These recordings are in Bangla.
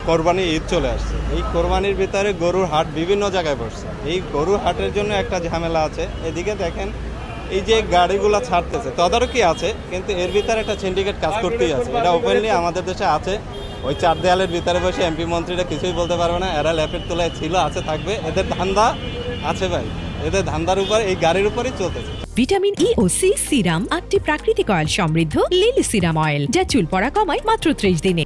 কোরবানি ঈদ চলে আসছে। এই কোরবানির ভিতরে গরুর হাট বিভিন্ন জায়গায় বসছে। এই গরুর হাটের জন্য একটা ঝামেলা আছে। এদিকে দেখেন এই যে গাড়িগুলো ছাড়তেছে তদারকি আছে, কিন্তু এর ভিতরে একটা সিন্ডিকেট কাজ করতেই আছে। এটা ওপেনলি আমাদের দেশে আছে। ওই চার দেয়ালের ভিতরে বসে এমপি মন্ত্রীরা কিছুই বলতে পারবে না। এরা ল্যাপের তোলায় ছিল, আছে, থাকবে। এদের ধান্দা আছে ভাই, এদের ধান্দার উপর এই গাড়ির উপরই চলতেছে। ভিটামিন ই ও সি সিরাম 8টি প্রাকৃতিক অয়েল সমৃদ্ধ লিলি সিরাম অয়েল, যা চুল পড়া কমায় মাত্র 30 দিনে।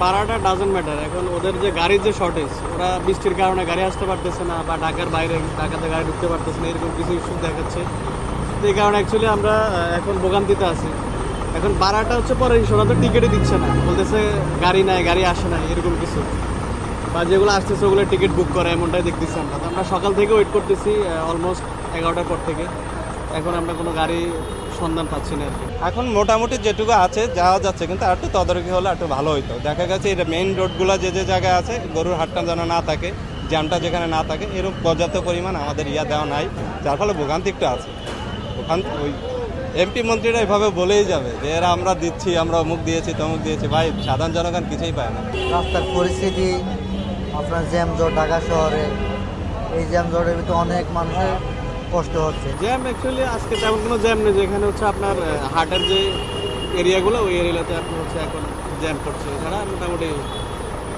ভাড়াটা ডাজন্ট ম্যাটার। এখন ওদের যে গাড়ির যে শর্টেজ, ওরা বৃষ্টির কারণে গাড়ি আসতে পারতেছে না, বা ঢাকার বাইরে ঢাকাতে গাড়ি ঢুকতে পারতেছে না, এরকম কিছু ইস্যু দেখাচ্ছে। এই কারণে অ্যাকচুয়ালি আমরা এখন ভোগান্তিতে আছি। এখন ভাড়াটা হচ্ছে পরে ওরা তো টিকিটই দিচ্ছে না, বলতেছে গাড়ি নাই, গাড়ি আসে না, এরকম কিছু। বা যেগুলো আসতেছে ওগুলো টিকিট বুক করে, এমনটাই দেখতেছি আমরা। তো আমরা সকাল থেকে ওয়েট করতেছি অলমোস্ট 11টার পর থেকে। এখন আমরা কোনো গাড়ি সন্ধান পাচ্ছি না আর কি। এখন মোটামুটি যেটুকু আছে যাওয়া যাচ্ছে, কিন্তু আর একটু তদারকি হলে একটু ভালো হইতো। দেখা গেছে এটা মেইন রোডগুলো যে যে জায়গায় আছে, গরুর হাটটা যেন না থাকে, জ্যামটা যেখানে না থাকে, এরকম পর্যাপ্ত পরিমাণ আমাদের দেওয়া নাই, যার ফলে ভোগান্তি একটু আছে। ওখান ওই এমপি মন্ত্রীরা এভাবে বলেই যাবে যে এরা আমরা দিচ্ছি, আমরা অমুক দিয়েছি, তমুক দিয়েছি। ভাই, সাধারণ জনগণ কিছুই পায় না। রাস্তার পরিস্থিতি, আপনার জ্যামজট, ঢাকা শহরে এই জ্যামজটের ভিতরে অনেক মানুষের কষ্ট হচ্ছে। জ্যাম অ্যাকচুয়ালি আজকে তেমন কোনো জ্যাম নেই। যেখানে হচ্ছে আপনার হাটের যে এরিয়াগুলো, ওই এরিয়াতে আপনার হচ্ছে এখন জ্যাম করছে। এছাড়া মোটামুটি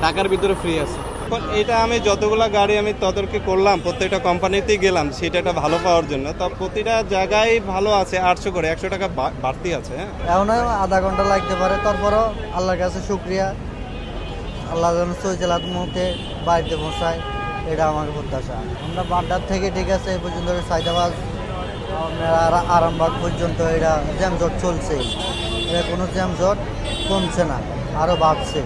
ঢাকার ভিতরে ফ্রি আছে। এখন এটা আমি যতগুলো গাড়ি আমি তদারকি করলাম, প্রত্যেকটা কোম্পানিতেই গেলাম সিটটা ভালো পাওয়ার জন্য। তো প্রতিটা জায়গায় ভালো আছে, 800 করে 100 টাকা বাড়তি আছে। হ্যাঁ, এখন আধা ঘন্টা লাগতে পারে, তারপরও আল্লাহর কাছে শুক্রিয়া, আল্লাহ যেন সৈচালাত মুহূর্তে বাড়িতে পৌঁছায়, এটা আমার প্রত্যাশা। আমরা বাড্ডার থেকে ঠিক আছে এই পর্যন্ত সাইদাবাদ, আরামবাগ পর্যন্ত এটা জ্যামজট চলছে। এটা কোনো জ্যামজট কমছে না, আরও বাড়ছে।